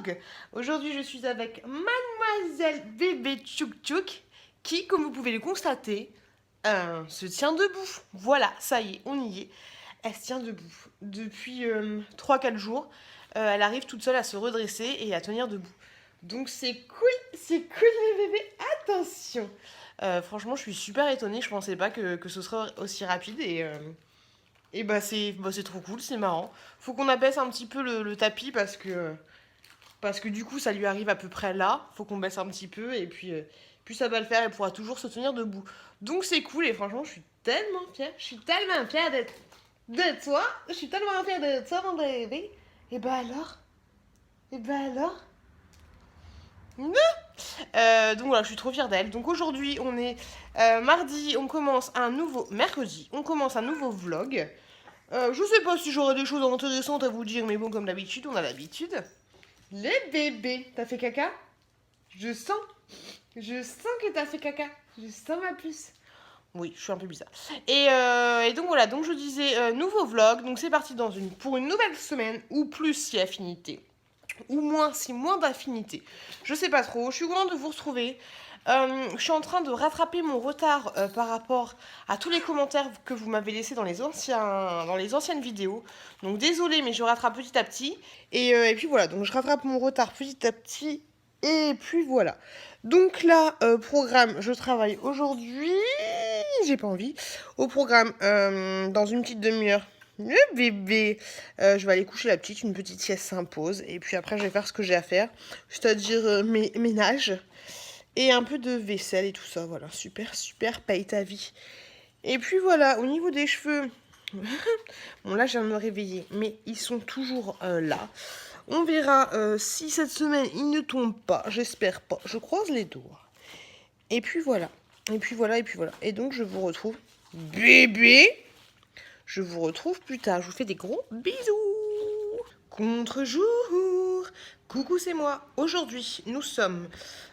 vlog. Aujourd'hui, je suis avec mademoiselle bébé Tchouk Tchouk qui, comme vous pouvez le constater, se tient debout. Voilà, ça y est, on y est. Elle se tient debout depuis 3-4 jours. Elle arrive toute seule à se redresser et à tenir debout. Donc c'est cool les bébés. Attention. Franchement, je suis super étonnée. Je pensais pas que ce serait aussi rapide et bah c'est trop cool, c'est marrant. Faut qu'on abaisse un petit peu le tapis parce que du coup ça lui arrive à peu près là. Faut qu'on baisse un petit peu et puis ça va le faire, elle pourra toujours se tenir debout. Donc c'est cool et franchement je suis tellement fière. Je suis tellement fière d'être toi. Je suis tellement fière d'être toi mon bébé. Et bah alors. Donc voilà, je suis trop fière d'elle. Donc aujourd'hui, on est mardi, mercredi, on commence un nouveau vlog. Je sais pas si j'aurai des choses intéressantes à vous dire, mais bon, comme d'habitude, on a l'habitude. Les bébés, t'as fait caca? Je sens que t'as fait caca. Je sens ma puce. Oui, je suis un peu bizarre. Et donc voilà, donc je disais nouveau vlog. Donc c'est parti pour une nouvelle semaine, ou plus si affinité. Ou moins si moins d'affinité. Je sais pas trop, je suis contente de vous retrouver. Je suis en train de rattraper mon retard par rapport à tous les commentaires que vous m'avez laissés dans les anciennes vidéos. Donc désolée, mais je rattrape petit à petit. Et puis voilà, donc je rattrape mon retard petit à petit. Et puis voilà. Donc là, programme, je travaille aujourd'hui. J'ai pas envie. Au programme, dans une petite demi-heure. Le bébé, je vais aller coucher la petite, une petite sieste s'impose. Et puis après, je vais faire ce que j'ai à faire. C'est-à-dire ménage. Et un peu de vaisselle et tout ça. Voilà, super, paye ta vie. Et puis voilà, au niveau des cheveux. Bon, là, je viens de me réveiller. Mais ils sont toujours là. On verra si cette semaine, ils ne tombent pas. J'espère pas. Je croise les doigts. Et puis voilà. Et donc, je vous retrouve. Bébé! Je vous retrouve plus tard. Je vous fais des gros bisous. Contre-jour. Coucou, c'est moi. Aujourd'hui, nous sommes...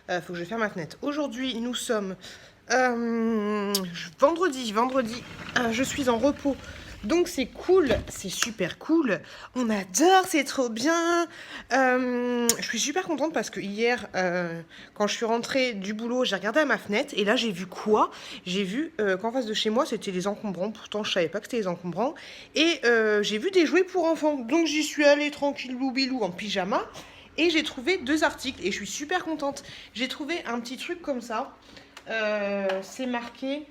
faut que je ferme ma fenêtre. Aujourd'hui, nous sommes... vendredi. Je suis en repos. Donc c'est cool, c'est super cool. On adore, c'est trop bien. Je suis super contente parce que hier, quand je suis rentrée du boulot, j'ai regardé à ma fenêtre et là j'ai vu quoi? J'ai vu qu'en face de chez moi c'était les encombrants. Pourtant je savais pas que c'était les encombrants. Et j'ai vu des jouets pour enfants. Donc j'y suis allée tranquillou bilou en pyjama. Et j'ai trouvé 2 articles et je suis super contente. J'ai trouvé un petit truc comme ça. C'est marqué...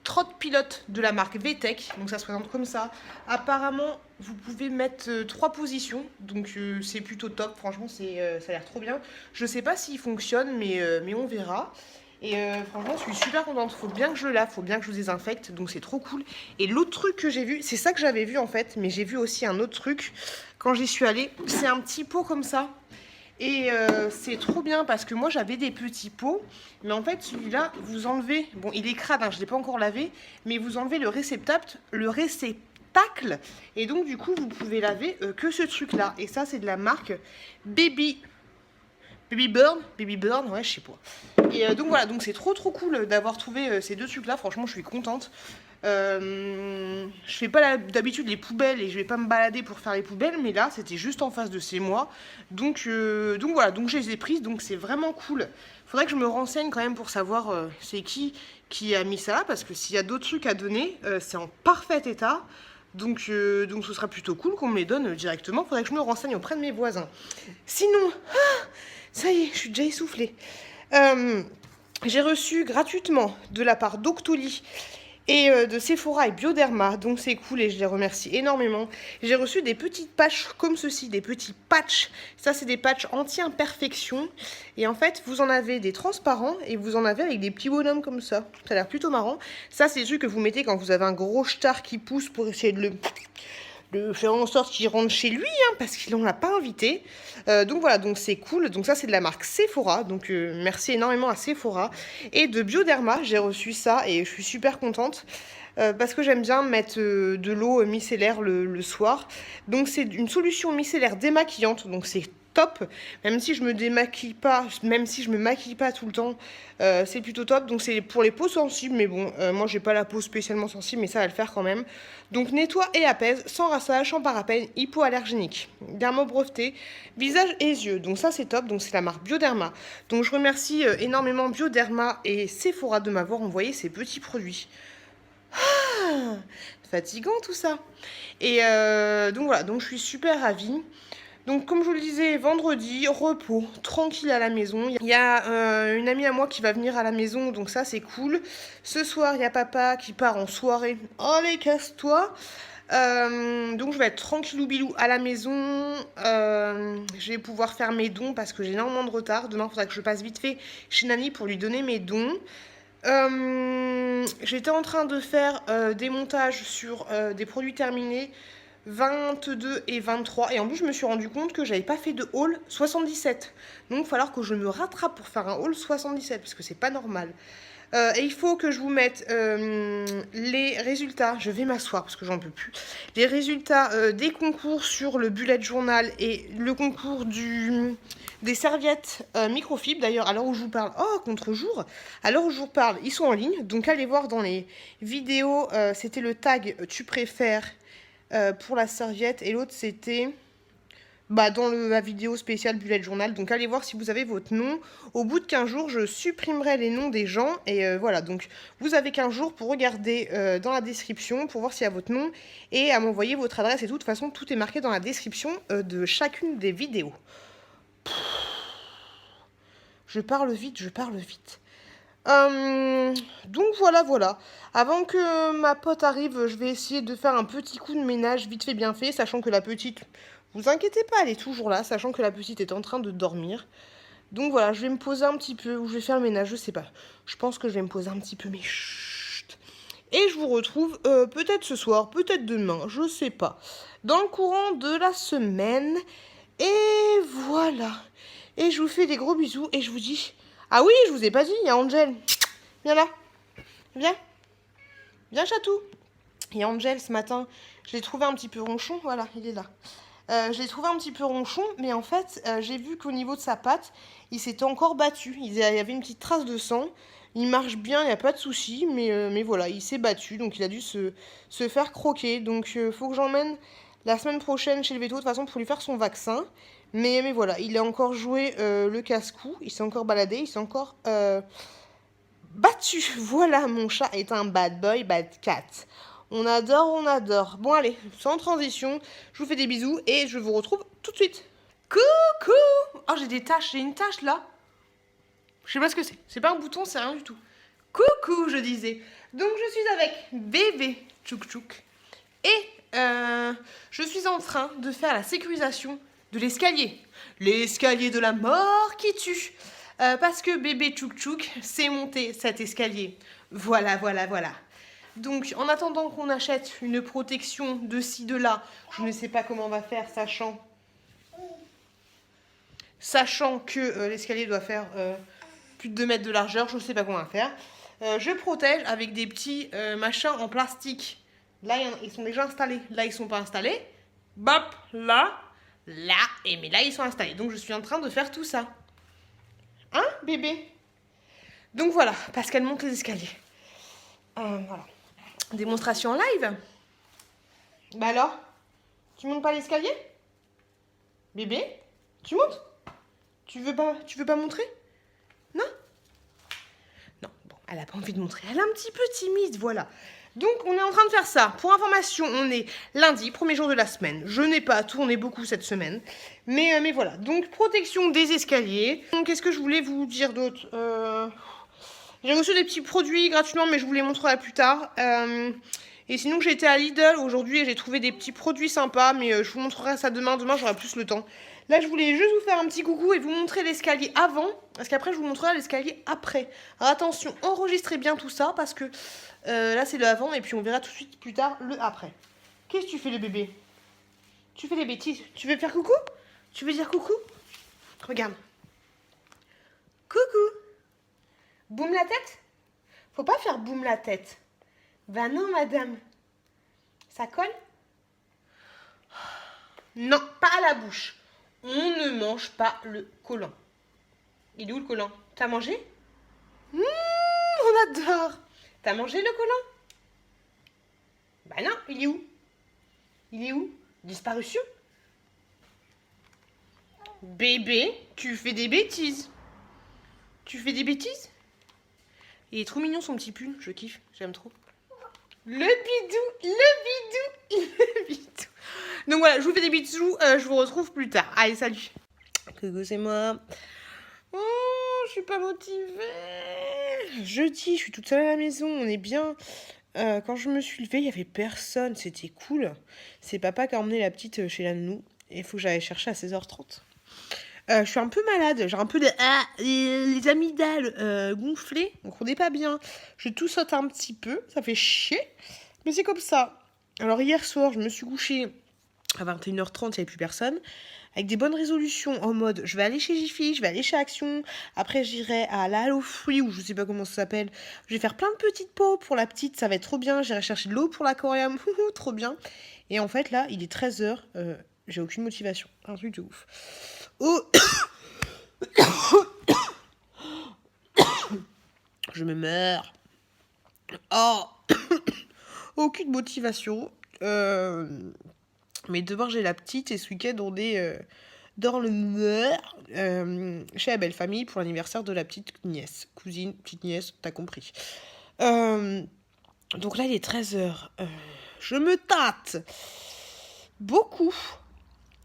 Trotte pilote de la marque VTech, donc ça se présente comme ça. Apparemment, vous pouvez mettre 3 positions, donc c'est plutôt top. Franchement, ça a l'air trop bien. Je sais pas s'il fonctionne, mais on verra. Et franchement, je suis super contente. Faut bien que je le lave, faut bien que je le désinfecte, donc c'est trop cool. Et l'autre truc que j'ai vu, c'est ça que j'avais vu en fait, mais j'ai vu aussi un autre truc quand j'y suis allée. C'est un petit pot comme ça. Et c'est trop bien parce que moi j'avais des petits pots, mais en fait celui-là vous enlevez, bon il est crade, hein, je ne l'ai pas encore lavé, mais vous enlevez le réceptacle, et donc du coup vous pouvez laver que ce truc-là. Et ça c'est de la marque Baby Burn, ouais je sais pas. Et donc voilà, donc c'est trop cool d'avoir trouvé ces 2 trucs-là, franchement je suis contente. Je fais pas d'habitude les poubelles et je vais pas me balader pour faire les poubelles, mais là c'était juste en face de chez moi, donc voilà, donc je les ai prises, donc c'est vraiment cool. Faudrait que je me renseigne quand même pour savoir c'est qui a mis ça là, parce que s'il y a d'autres trucs à donner, c'est en parfait état, donc ce sera plutôt cool qu'on me les donne directement. Faudrait que je me renseigne auprès de mes voisins. Sinon, ça y est, je suis déjà essoufflée. J'ai reçu gratuitement de la part d'Octoly et de Sephora et Bioderma, donc c'est cool et je les remercie énormément. J'ai reçu des petites patchs comme ceci, des petits patchs. Ça c'est des patchs anti-imperfection. Et en fait vous en avez des transparents et vous en avez avec des petits bonhommes comme ça. Ça a l'air plutôt marrant. Ça c'est des trucs que vous mettez quand vous avez un gros star qui pousse pour essayer de faire en sorte qu'il rentre chez lui, hein, parce qu'il n'en a pas invité. Donc voilà, donc c'est cool. Donc ça c'est de la marque Sephora, donc merci énormément à Sephora. Et de Bioderma, j'ai reçu ça et je suis super contente. Parce que j'aime bien mettre de l'eau micellaire le soir. Donc c'est une solution micellaire démaquillante, donc c'est top. Même si je me démaquille pas, même si je me maquille pas tout le temps, c'est plutôt top. Donc c'est pour les peaux sensibles, mais bon, moi j'ai pas la peau spécialement sensible, mais ça va le faire quand même. Donc nettoie et apaise, sans rinçage, sans parabènes, hypoallergénique. Dermobreveté, visage et yeux. Donc ça c'est top, donc c'est la marque Bioderma. Donc je remercie énormément Bioderma et Sephora de m'avoir envoyé ces petits produits. Ah, fatigant tout ça. Et donc voilà, donc je suis super ravie. Donc comme je vous le disais, vendredi, repos, tranquille à la maison. Il y a une amie à moi qui va venir à la maison, donc ça c'est cool. Ce soir, il y a papa qui part en soirée. Allez, casse-toi. Donc je vais être tranquillou bilou à la maison. Je vais pouvoir faire mes dons parce que j'ai énormément de retard. Demain, il faudra que je passe vite fait chez Nani pour lui donner mes dons. J'étais en train de faire des montages sur des produits terminés 22 et 23 et en plus je me suis rendu compte que j'avais pas fait de haul 77, donc il va falloir que je me rattrape pour faire un haul 77 parce que c'est pas normal. Et il faut que je vous mette les résultats, je vais m'asseoir parce que j'en peux plus, les résultats des concours sur le bullet journal et le concours des serviettes microfibres. D'ailleurs, à l'heure où je vous parle, contre-jour, à l'heure où je vous parle, ils sont en ligne, donc allez voir dans les vidéos, c'était le tag tu préfères pour la serviette et l'autre c'était dans la vidéo spéciale bullet journal. Donc allez voir si vous avez votre nom. Au bout de 15 jours, je supprimerai les noms des gens. Et voilà, donc vous avez 15 jours pour regarder dans la description, pour voir s'il y a votre nom. Et à m'envoyer votre adresse et tout. De toute façon, tout est marqué dans la description de chacune des vidéos. Je parle vite. Donc voilà. Avant que ma pote arrive, je vais essayer de faire un petit coup de ménage vite fait bien fait, sachant que la petite, vous inquiétez pas, elle est toujours là, sachant que la petite est en train de dormir. Donc voilà, je vais me poser un petit peu, ou je vais faire le ménage, je sais pas. Je pense que je vais me poser un petit peu, mais chut. Et je vous retrouve peut-être ce soir, peut-être demain, je sais pas. Dans le courant de la semaine. Et voilà. Et je vous fais des gros bisous et je vous dis... Ah oui, je vous ai pas dit, il y a Angel. Viens là. Viens. Viens, chatou. Il y a Angel ce matin. Je l'ai trouvé un petit peu ronchon. Voilà, il est là. Je l'ai trouvé un petit peu ronchon, mais en fait, j'ai vu qu'au niveau de sa patte, il s'était encore battu. Il y avait une petite trace de sang. Il marche bien, il n'y a pas de souci, mais voilà, il s'est battu, donc il a dû se faire croquer. Donc, faut que j'emmène la semaine prochaine chez le veto, de toute façon, pour lui faire son vaccin. Mais voilà, il a encore joué le casse-cou, il s'est encore baladé, il s'est encore battu. Voilà, mon chat est un bad boy, bad cat. On adore. Bon, allez, sans transition, je vous fais des bisous et je vous retrouve tout de suite. Coucou! Oh, j'ai des taches, j'ai une tache là. Je sais pas ce que c'est. C'est pas un bouton, c'est rien du tout. Coucou, je disais. Donc, je suis avec bébé Tchouk Tchouk. Et je suis en train de faire la sécurisation de l'escalier. L'escalier de la mort qui tue. Parce que bébé Tchouk Tchouk sait monter cet escalier. Voilà. Donc, en attendant qu'on achète une protection de ci, de là, je ne sais pas comment on va faire, sachant que l'escalier doit faire plus de 2 mètres de largeur, je ne sais pas comment on va faire. Je protège avec des petits machins en plastique. Là, ils sont déjà installés. Là, ils ne sont pas installés. Bop, là, mais là, ils sont installés. Donc, je suis en train de faire tout ça. Hein, bébé? Donc, voilà, parce qu'elle monte les escaliers. Voilà. Démonstration en live. Bah alors, tu montes pas l'escalier? Bébé, tu montes? Tu veux pas montrer? Non? Non, bon, elle a pas envie de montrer. Elle est un petit peu timide, voilà. Donc, on est en train de faire ça. Pour information, on est lundi, premier jour de la semaine. Je n'ai pas tourné beaucoup cette semaine. Mais voilà. Donc, protection des escaliers. Donc, qu'est-ce que je voulais vous dire d'autre? J'ai reçu des petits produits gratuitement, mais je vous les montrerai plus tard. Et sinon, j'ai été à Lidl aujourd'hui et j'ai trouvé des petits produits sympas, mais je vous montrerai ça demain. Demain, j'aurai plus le temps. Là, je voulais juste vous faire un petit coucou et vous montrer l'escalier avant, parce qu'après, je vous montrerai l'escalier après. Alors attention, enregistrez bien tout ça, parce que là, c'est le avant, et puis on verra tout de suite plus tard le après. Qu'est-ce que tu fais, le bébé? Tu fais des bêtises. Tu veux faire coucou? Tu veux dire coucou? Regarde. Coucou. Boum la tête? Faut pas faire boum la tête. Ben non, madame. Ça colle? Non, pas à la bouche. On ne mange pas le collant. Il est où le collant? T'as mangé? On adore. T'as mangé le collant? Bah non, il est où? Il est où? Disparition? Bébé, tu fais des bêtises. Tu fais des bêtises? Il est trop mignon son petit pull, je kiffe, j'aime trop. Le bidou, le bidou. Donc voilà, je vous fais des bisous, je vous retrouve plus tard. Allez, salut. Coucou, c'est moi. Oh, je suis pas motivée. Jeudi, je suis toute seule à la maison, on est bien. Quand je me suis levée, il y avait personne, c'était cool. C'est papa qui a emmené la petite chez la nounou. Et il faut que j'aille chercher à 16h30. Je suis un peu malade, j'ai un peu les amygdales gonflées, donc on n'est pas bien. Je tout saute un petit peu, ça fait chier, mais c'est comme ça. Alors hier soir, je me suis couchée à 21h30, il n'y avait plus personne, avec des bonnes résolutions en mode je vais aller chez Jiffy, je vais aller chez Action, après j'irai à la Hello Free, ou je sais pas comment ça s'appelle, je vais faire plein de petites pots pour la petite, ça va être trop bien, j'irai chercher de l'eau pour l'aquarium, trop bien. Et en fait là, il est 13h, j'ai aucune motivation, un truc de ouf. Oh. Je me meurs. Oh. Aucune motivation. Mais demain j'ai la petite et ce week-end on est dans le Nord chez la belle famille pour l'anniversaire de la petite nièce. Cousine, petite nièce, t'as compris. Donc là il est 13h. Je me tâte beaucoup.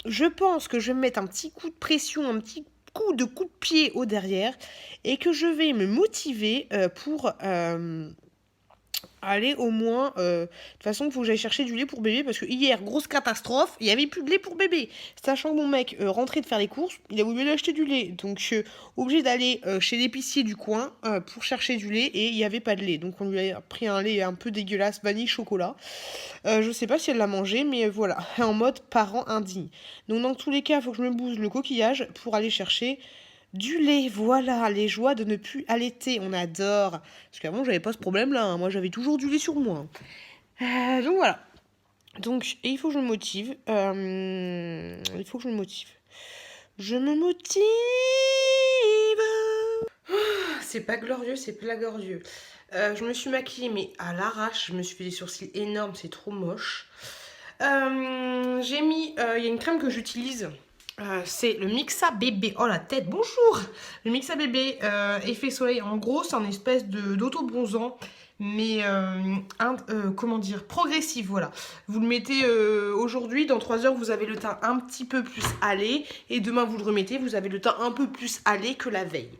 Je pense que je vais me mettre un petit coup de pression, un petit coup de pied au derrière et que je vais me motiver pour aller au moins... de toute façon, il faut que j'aille chercher du lait pour bébé parce que hier, grosse catastrophe, il n'y avait plus de lait pour bébé. Sachant que mon mec rentrait de faire les courses, il a voulu aller acheter du lait. Donc, obligé d'aller chez l'épicier du coin pour chercher du lait et il n'y avait pas de lait. Donc, on lui a pris un lait un peu dégueulasse, vanille chocolat. Je sais pas si elle l'a mangé, mais voilà, en mode parent indigne. Donc, dans tous les cas, il faut que je me bouse le coquillage pour aller chercher du lait, voilà, les joies de ne plus allaiter, on adore. Parce qu'avant, j'avais pas ce problème-là, hein. Moi, j'avais toujours du lait sur moi. Donc voilà. Donc, et il faut que je me motive. Il faut que je me motive. Je me motive. C'est pas glorieux, c'est glorieux. Je me suis maquillée, mais à l'arrache. Je me suis fait des sourcils énormes, c'est trop moche. J'ai mis... Il y a une crème que j'utilise... c'est le Mixa Bébé. Oh la tête, bonjour. Le Mixa Bébé effet soleil. En gros, c'est un espèce d'auto-bronzant. Mais, comment dire, progressif, voilà. Vous le mettez aujourd'hui, dans 3 heures, vous avez le teint un petit peu plus allé. Et demain, vous le remettez, vous avez le teint un peu plus allé que la veille.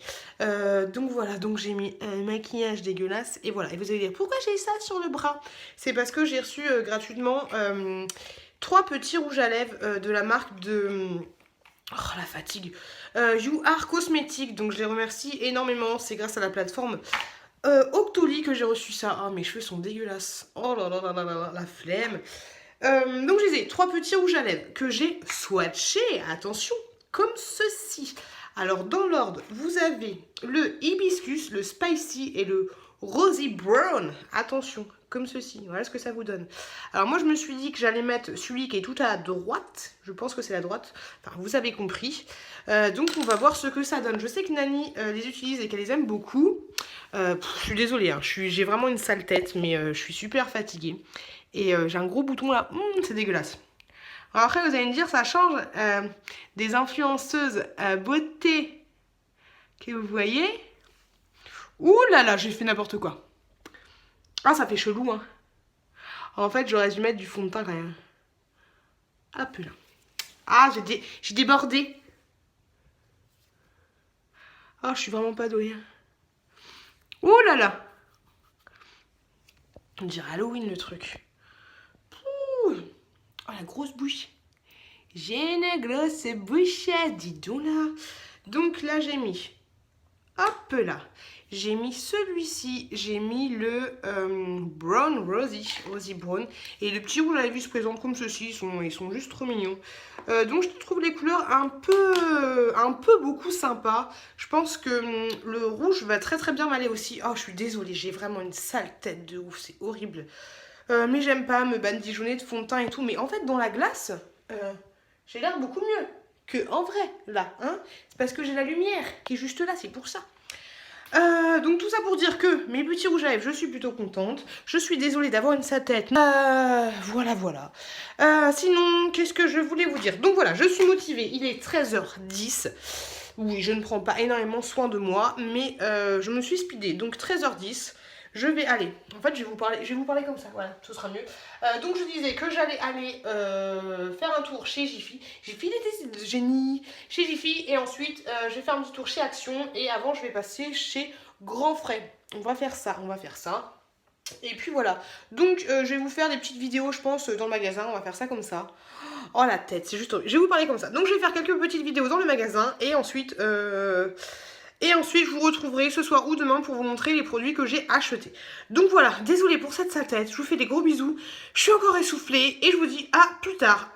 Donc voilà, donc j'ai mis un maquillage dégueulasse. Et voilà, et vous allez dire, pourquoi j'ai ça sur le bras? C'est parce que j'ai reçu gratuitement 3 petits rouges à lèvres de la marque de... Oh la fatigue. You Are Cosmétique, donc je les remercie énormément, c'est grâce à la plateforme Octoly que j'ai reçu ça. Ah mes cheveux sont dégueulasses. Oh là là là là là, la flemme. Donc je disais, 3 petits rouges à lèvres que j'ai swatchés, attention, comme ceci. Alors dans l'ordre, vous avez le hibiscus, le spicy et le rosy brown. Attention, comme ceci. Voilà ce que ça vous donne. Alors moi je me suis dit que j'allais mettre celui qui est tout à droite. Je pense que c'est la droite. Enfin vous avez compris. Donc on va voir ce que ça donne. Je sais que Nani les utilise et qu'elle les aime beaucoup. Je suis désolée, hein. J'ai vraiment une sale tête, mais je suis super fatiguée. Et j'ai un gros bouton là. C'est dégueulasse. Alors après vous allez me dire ça change des influenceuses beauté que vous voyez. Ouh là là, j'ai fait n'importe quoi. Ah, ça fait chelou, hein. En fait, j'aurais dû mettre du fond de teint quand même. Hop là. Ah, j'ai débordé. Ah, je suis vraiment pas douée. Ouh là là. On dirait Halloween le truc. Ouh. Oh, la grosse bouche. J'ai une grosse bouche, dis donc là. Donc là, j'ai mis... Hop là. J'ai mis celui-ci, j'ai mis le Brown Rosy Brown. Et les petits rouges à lèvres se présentent comme ceci, ils sont juste trop mignons. Donc je trouve les couleurs un peu beaucoup sympas. Je pense que le rouge va très très bien m'aller aussi. Oh je suis désolée, j'ai vraiment une sale tête de ouf, c'est horrible. Mais j'aime pas me badigeonner de fond de teint et tout. Mais en fait dans la glace, j'ai l'air beaucoup mieux. que en vrai, là, hein. C'est parce que j'ai la lumière qui est juste là, c'est pour ça. Donc tout ça pour dire que mes petits rouges à lèvres, je suis plutôt contente. Je suis désolée d'avoir une sale tête. Voilà. Sinon, qu'est-ce que je voulais vous dire? Donc voilà, je suis motivée. Il est 13h10. Oui, je ne prends pas énormément soin de moi, mais je me suis speedée. Donc 13h10. Je vais aller. En fait, je vais vous parler comme ça. Voilà, ce sera mieux. Donc, je disais que j'allais aller faire un tour chez Jiffy. Jiffy, il était de génie. Chez Jiffy. Et ensuite, je vais faire un petit tour chez Action. Et avant, je vais passer chez Grand Frais. On va faire ça. Et puis voilà. Donc, je vais vous faire des petites vidéos, je pense, dans le magasin. On va faire ça comme ça. Oh, la tête, c'est juste horrible. Je vais vous parler comme ça. Donc, je vais faire quelques petites vidéos dans le magasin. Et ensuite, je vous retrouverai ce soir ou demain pour vous montrer les produits que j'ai achetés. Donc voilà, désolée pour cette sale tête, je vous fais des gros bisous. Je suis encore essoufflée et je vous dis à plus tard.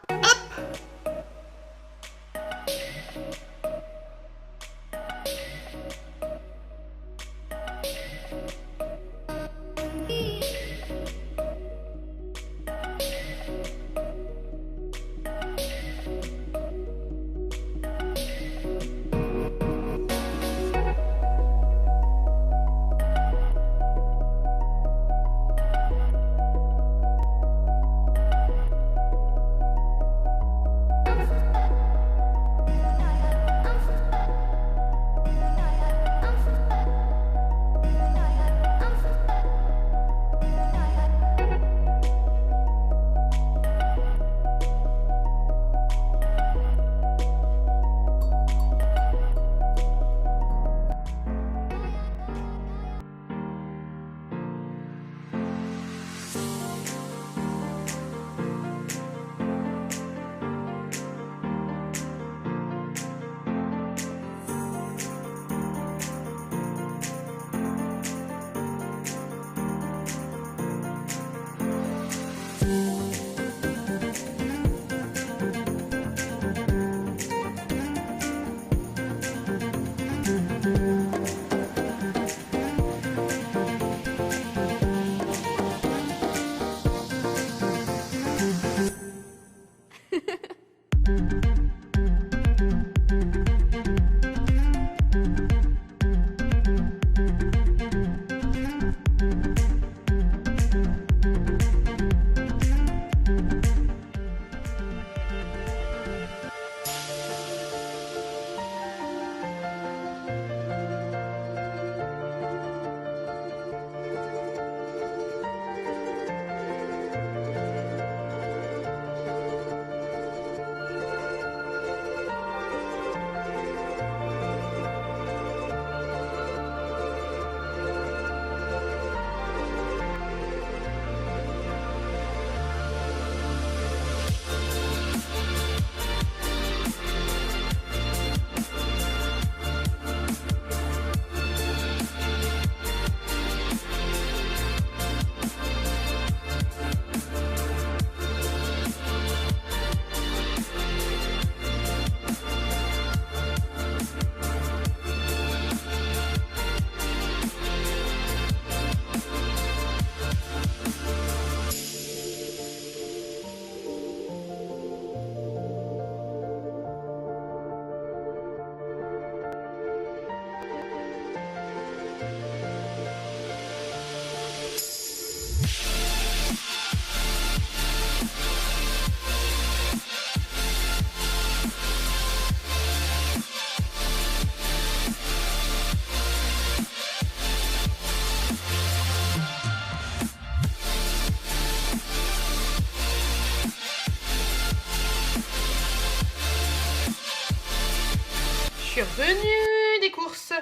suis revenue des courses.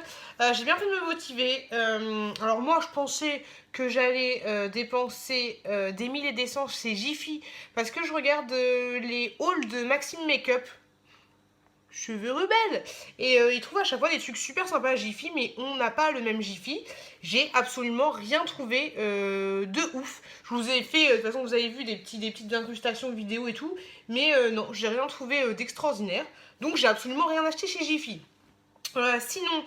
J'ai bien fait de me motiver. Alors moi, je pensais que j'allais dépenser des milliers d'essence chez Jiffy parce que je regarde les hauls de Maxime Makeup. Cheveux rebelles. Et ils trouvent à chaque fois des trucs super sympas à Jiffy, mais on n'a pas le même Jiffy. J'ai absolument rien trouvé de ouf. Je vous ai fait, de toute façon vous avez vu des petites incrustations vidéo et tout, mais non, j'ai rien trouvé d'extraordinaire. Donc j'ai absolument rien acheté chez Jiffy. Sinon,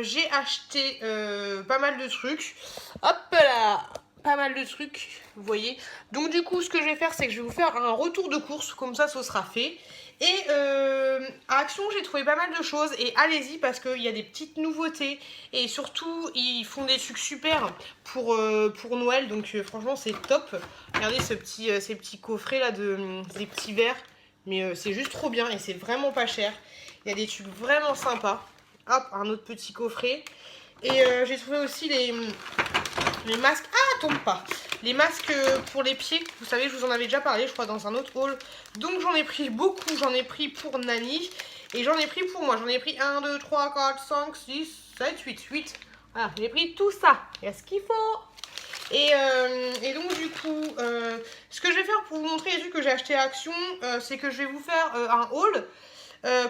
j'ai acheté pas mal de trucs. Hop là, pas mal de trucs, vous voyez. Donc du coup, ce que je vais faire, c'est que je vais vous faire un retour de course, comme ça, ce sera fait. Et à Action, j'ai trouvé pas mal de choses. Et allez-y, parce qu'il y a des petites nouveautés. Et surtout, ils font des trucs super pour Noël. Donc franchement, c'est top. Regardez ces petits coffrets là, des petits verres. Mais c'est juste trop bien et c'est vraiment pas cher. Il y a des trucs vraiment sympas. Hop, un autre petit coffret. Et j'ai trouvé aussi les masques. Ah, tombe pas. Les masques pour les pieds. Vous savez, je vous en avais déjà parlé, je crois, dans un autre haul. Donc j'en ai pris beaucoup. J'en ai pris pour Nani. Et j'en ai pris pour moi. J'en ai pris 1, 2, 3, 4, 5, 6, 7, 8. Voilà, j'ai pris tout ça. Il y a ce qu'il faut. Et donc du coup, ce que je vais faire pour vous montrer les trucs que j'ai acheté à Action, c'est que je vais vous faire un haul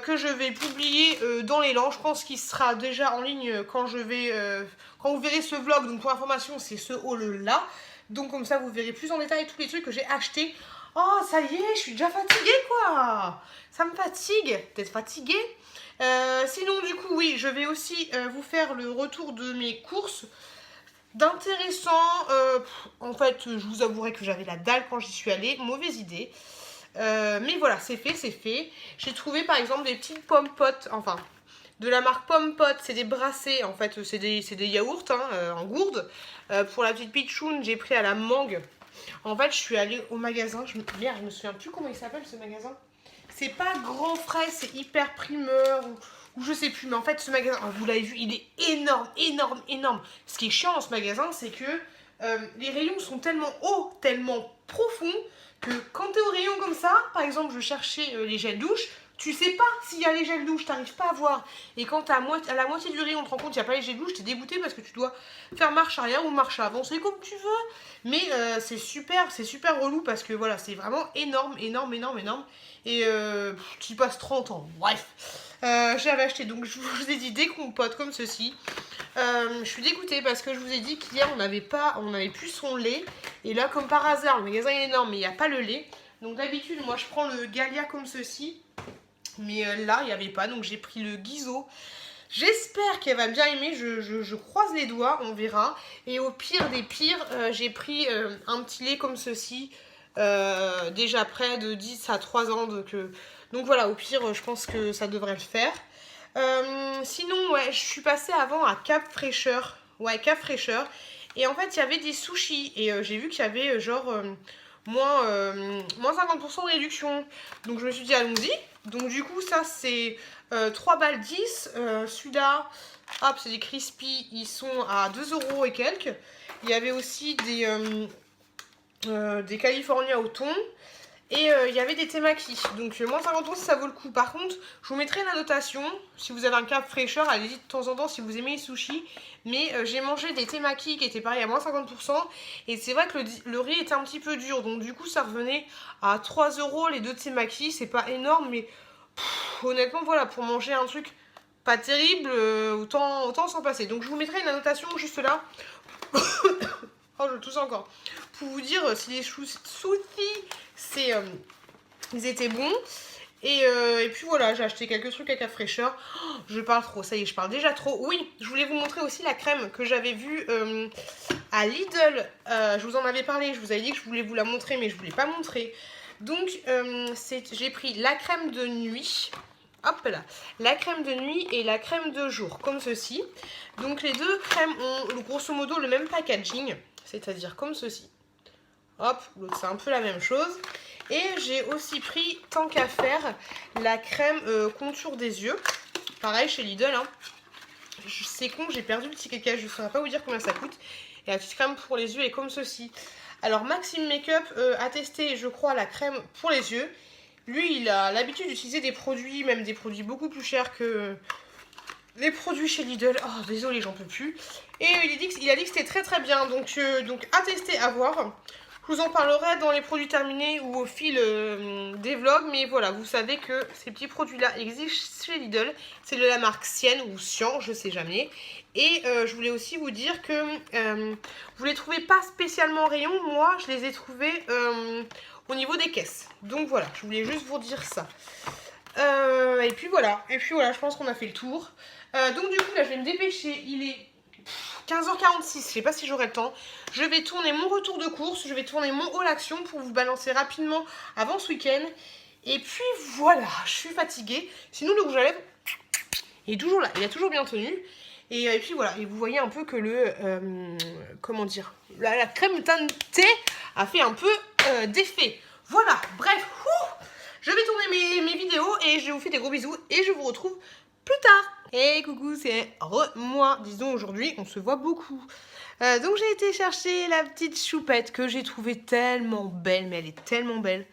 que je vais publier dans l'élan. Je pense qu'il sera déjà en ligne quand vous verrez ce vlog. Donc pour information, c'est ce haul là. Donc comme ça, vous verrez plus en détail tous les trucs que j'ai achetés. Oh, ça y est, je suis déjà fatiguée quoi. Ça me fatigue d'être fatiguée. Sinon du coup, oui, je vais aussi vous faire le retour de mes courses. D'intéressant, en fait, je vous avouerai que j'avais la dalle quand j'y suis allée, mauvaise idée. Mais voilà, c'est fait, c'est fait. J'ai trouvé par exemple des petites pommes potes, enfin, de la marque Pomme Pot, c'est des brassés, en fait, c'est des yaourts en gourde. Pour la petite pitchoun, j'ai pris à la mangue. En fait, je suis allée au magasin, merde, je me souviens plus comment il s'appelle ce magasin. C'est pas Grand Frais, c'est Hyper Primeur ou je sais plus. Mais en fait, ce magasin, vous l'avez vu, il est énorme, énorme, énorme. Ce qui est chiant dans ce magasin, c'est que les rayons sont tellement hauts, tellement profonds, que quand tu es au rayon comme ça, par exemple, je cherchais les gels douche, tu sais pas s'il y a les gels douche, t'arrives pas à voir. Et quand t'es à la moitié du rayon, on te rend compte qu'il n'y a pas les gels douche, t'es dégoûté parce que tu dois faire marche arrière ou marche avant, c'est comme tu veux. Mais c'est super relou parce que voilà, c'est vraiment énorme, énorme, énorme, énorme. Et tu y passes 30 ans, bref. J'avais acheté, donc je vous ai dit des compotes comme ceci. Je suis dégoûtée parce que je vous ai dit qu'hier on n'avait plus son lait. Et là, comme par hasard, le magasin est énorme, mais il n'y a pas le lait. Donc d'habitude, moi je prends le Galia comme ceci. Mais là, il n'y avait pas, donc j'ai pris le Guizo. J'espère qu'elle va bien aimer, je croise les doigts, on verra. Et au pire des pires, j'ai pris un petit lait comme ceci. Déjà près de 10 à 3 ans. Donc voilà, au pire, je pense que ça devrait le faire. Sinon, ouais, je suis passée avant à Cap Fraîcheur. Ouais, Cap Fraîcheur. Et en fait, il y avait des sushis. Et j'ai vu qu'il y avait genre moins 50% de réduction. Donc je me suis dit, allons-y. Donc du coup, ça c'est 3 balles 10. Celui-là, hop, c'est des crispy. Ils sont à 2 euros et quelques. Il y avait aussi des California au thon. Et il y avait des temaki, donc moins 50 € si ça vaut le coup. Par contre, je vous mettrai la notation. Si vous avez un Cap Fraîcheur, allez-y de temps en temps si vous aimez les sushis. Mais j'ai mangé des temaki qui étaient pareil à moins 50%. Et c'est vrai que le riz était un petit peu dur. Donc du coup, ça revenait à 3 € les deux temaki. C'est pas énorme, mais honnêtement, voilà, pour manger un truc pas terrible, autant s'en passer. Donc je vous mettrai une notation juste là. Oh, je tousse encore. Pour vous dire si les sushis, ils étaient bons. Et puis voilà, j'ai acheté quelques trucs à Cap Fraîcheur. Oh, je parle trop, ça y est, je parle déjà trop. Oui, je voulais vous montrer aussi la crème que j'avais vue à Lidl. Je vous en avais parlé, je vous avais dit que je voulais vous la montrer, mais je ne vous l'ai pas montré. Donc, j'ai pris la crème de nuit. Hop là, la crème de nuit et la crème de jour, comme ceci. Donc les deux crèmes ont grosso modo le même packaging, c'est-à-dire comme ceci. Hop, l'autre c'est un peu la même chose. Et j'ai aussi pris, tant qu'à faire, la crème contour des yeux. Pareil chez Lidl. Hein. C'est con, j'ai perdu le ticket cash, je ne saurais pas vous dire combien ça coûte. Et la petite crème pour les yeux est comme ceci. Alors Maxime Makeup a testé, je crois, la crème pour les yeux. Lui, il a l'habitude d'utiliser des produits, même des produits beaucoup plus chers que les produits chez Lidl. Oh, désolé, j'en peux plus. Et il a dit que c'était très très bien. Donc à tester, à voir. Je vous en parlerai dans les produits terminés ou au fil des vlogs. Mais voilà, vous savez que ces petits produits-là existent chez Lidl. C'est de la marque Sienne ou Sian, je sais jamais. Et je voulais aussi vous dire que vous les trouvez pas spécialement en rayon. Moi, je les ai trouvés au niveau des caisses. Donc voilà, je voulais juste vous dire ça. Et puis voilà, je pense qu'on a fait le tour. Donc du coup, là, je vais me dépêcher. Il est 15h46, je sais pas si j'aurai le temps. Je vais tourner mon retour de course, je vais tourner mon haul action pour vous balancer rapidement avant ce week-end. Et puis voilà, je suis fatiguée. Sinon le rouge à lèvres, il est toujours là, il a toujours bien tenu. Et puis voilà, et vous voyez un peu que comment dire, la crème teintée a fait un peu d'effet. Voilà, bref, je vais tourner mes vidéos et je vous fais des gros bisous et je vous retrouve plus tard. Et coucou, c'est moi. Disons aujourd'hui, on se voit beaucoup. Donc j'ai été chercher la petite choupette que j'ai trouvée tellement belle, mais elle est tellement belle.